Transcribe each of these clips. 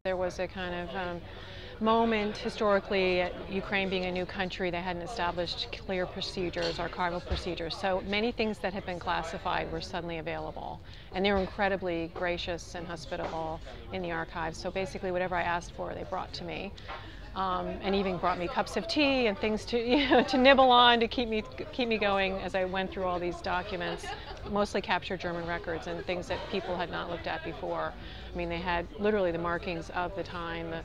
There was a kind of moment historically, Ukraine being a new country, they hadn't established clear procedures, archival procedures. So many things that had been classified were suddenly available. And they were incredibly gracious and hospitable in the archives. So basically whatever I asked for, they brought to me. And even brought me cups of tea and things to, to nibble on to keep me going as I went through all these documents, mostly captured German records and things that people had not looked at before. I mean, they had literally the markings of the time. The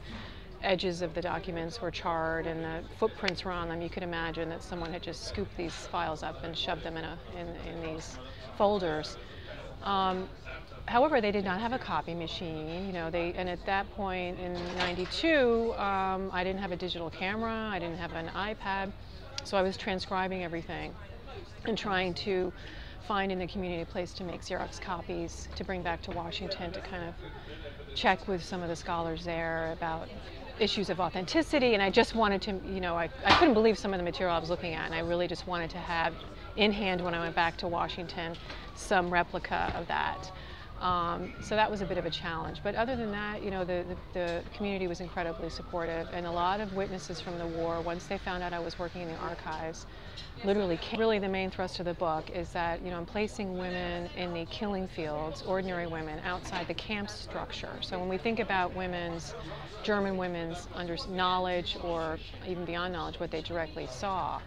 edges of the documents were charred and the footprints were on them. You could imagine that someone had just scooped these files up and shoved them in these folders. However, they did not have a copy machine, and at that point in '92, I didn't have a digital camera, I didn't have an iPad, so I was transcribing everything and trying to find in the community a place to make Xerox copies to bring back to Washington to kind of check with some of the scholars there about issues of authenticity. And I just wanted to, I couldn't believe some of the material I was looking at, and I really just wanted to have in hand when I went back to Washington some replica of that. So that was a bit of a challenge. But other than that, the community was incredibly supportive, and a lot of witnesses from the war, once they found out I was working in the archives, literally came. Really the main thrust of the book is that, I'm placing women in the killing fields, ordinary women, outside the camp structure. So when we think about German women's knowledge, or even beyond knowledge, what they directly saw,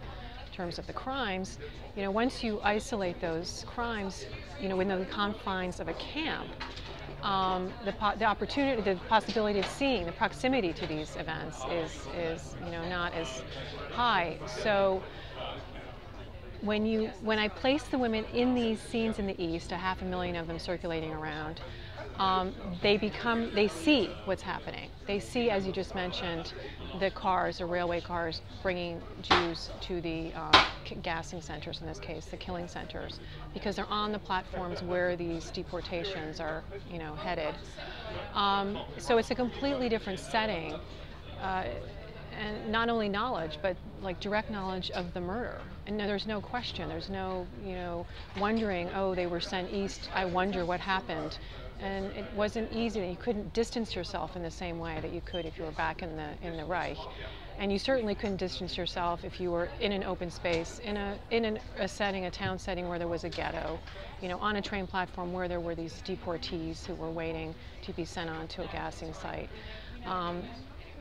terms of the crimes, once you isolate those crimes, within the confines of a camp, the possibility of seeing, the proximity to these events is not as high. So when I place the women in these scenes in the East, 500,000 of them circulating around, they see what's happening. They see, as you just mentioned, the railway cars bringing Jews to the gassing centers, in this case, the killing centers, because they're on the platforms where these deportations are, headed. So it's a completely different setting, and not only knowledge, but like direct knowledge of the murder. And there's no question, there's no, wondering, oh, they were sent east, I wonder what happened. And it wasn't easy. You couldn't distance yourself in the same way that you could if you were back in the Reich. And you certainly couldn't distance yourself if you were in an open space, in a town setting where there was a ghetto, on a train platform where there were these deportees who were waiting to be sent on to a gassing site.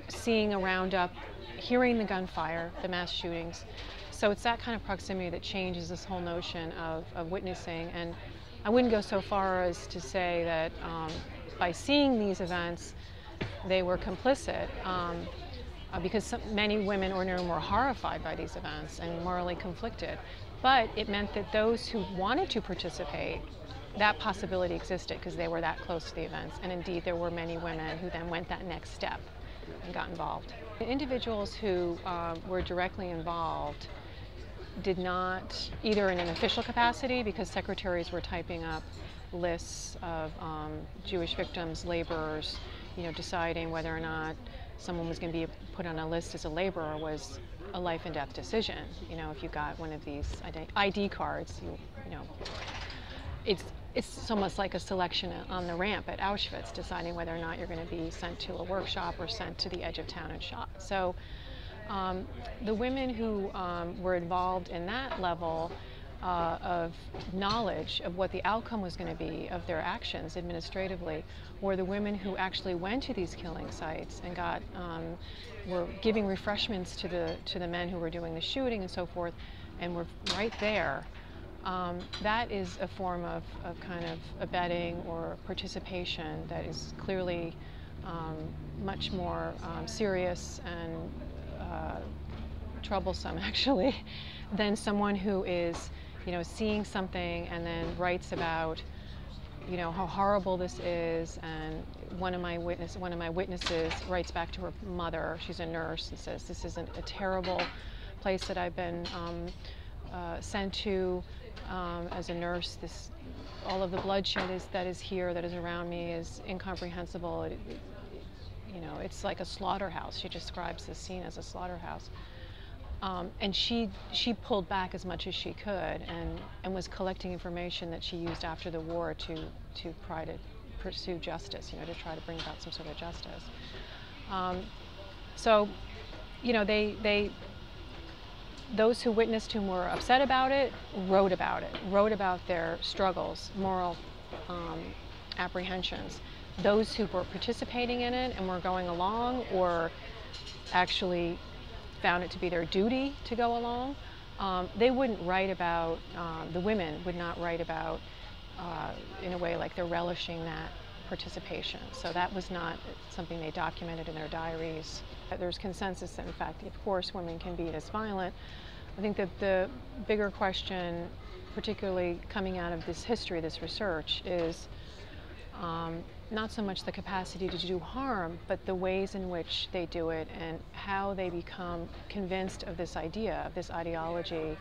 Seeing a roundup, hearing the gunfire, the mass shootings. So it's that kind of proximity that changes this whole notion of witnessing. And I wouldn't go so far as to say that by seeing these events, they were complicit, because many women, ordinary women, were horrified by these events and morally conflicted. But it meant that those who wanted to participate, that possibility existed because they were that close to the events. And indeed, there were many women who then went that next step and got involved. The individuals who were directly involved did not, either in an official capacity, because secretaries were typing up lists of Jewish victims, laborers, deciding whether or not someone was going to be put on a list as a laborer was a life and death decision. If you got one of these ID cards, it's almost like a selection on the ramp at Auschwitz, deciding whether or not you're going to be sent to a workshop or sent to the edge of town and shot. So the women who were involved in that level of knowledge of what the outcome was going to be of their actions administratively were the women who actually went to these killing sites and were giving refreshments to the men who were doing the shooting and so forth, and were right there. That is a form of kind of abetting or participation that is clearly much more serious and troublesome, actually, than someone who is, seeing something and then writes about, how horrible this is. And one of my witnesses writes back to her mother. She's a nurse, and says, "This is a terrible place that I've been sent to as a nurse. All of the bloodshed that is here, that is around me, is incomprehensible. It's like a slaughterhouse." She describes this scene as a slaughterhouse. And she pulled back as much as she could, and was collecting information that she used after the war to pursue justice, to try to bring about some sort of justice. So, those who witnessed whom were upset about it, wrote about their struggles, moral apprehensions. Those who were participating in it and were going along, or actually found it to be their duty to go along, they wouldn't write about, the women would not write about in a way like they're relishing that participation. So that was not something they documented in their diaries. There's consensus that, in fact, of course, women can be this violent. I think that the bigger question, particularly coming out of this history, this research, is not so much the capacity to do harm, but the ways in which they do it and how they become convinced of this idea, of this ideology,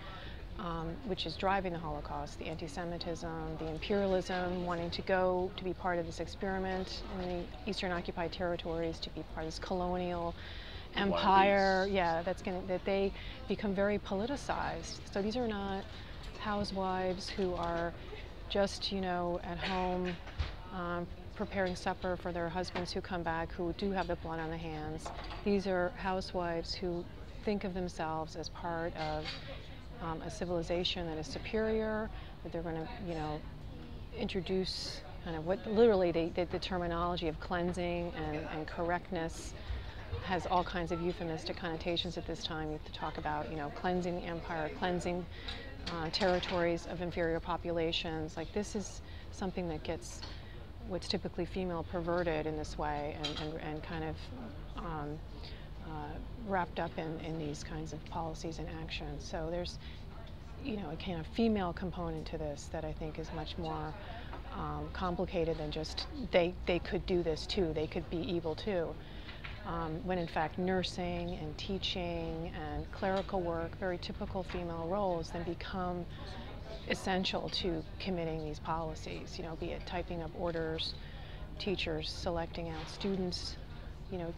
which is driving the Holocaust, the anti-Semitism, the imperialism, wanting to be part of this experiment in the Eastern occupied territories, to be part of this colonial empire. Yeah, that they become very politicized. So these are not housewives who are just, at home preparing supper for their husbands who come back, who do have the blood on the hands. These are housewives who think of themselves as part of a civilization that is superior, that they're going to, introduce kind of what literally the terminology of cleansing and correctness has all kinds of euphemistic connotations at this time. You have to talk about, cleansing the empire, cleansing territories of inferior populations. Like, this is something that gets what's typically female perverted in this way and kind of wrapped up in these kinds of policies and actions. So there's, a kind of female component to this that I think is much more complicated than just they could do this too, they could be evil too. When in fact nursing and teaching and clerical work, very typical female roles, then become essential to committing these policies, be it typing up orders, teachers selecting out students,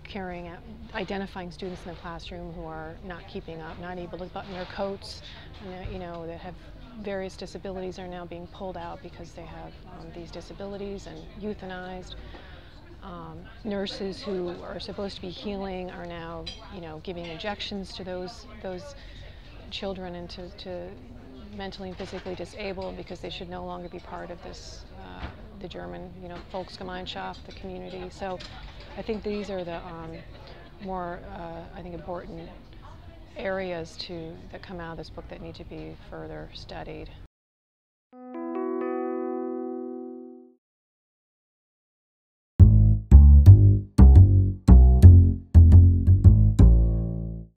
carrying out, identifying students in the classroom who are not keeping up, not able to button their coats, and that have various disabilities are now being pulled out because they have these disabilities and euthanized. Nurses who are supposed to be healing are now, giving injections to those children and to mentally and physically disabled because they should no longer be part of this, the German, Volksgemeinschaft, the community. So I think these are the more, I think, important areas that come out of this book that need to be further studied.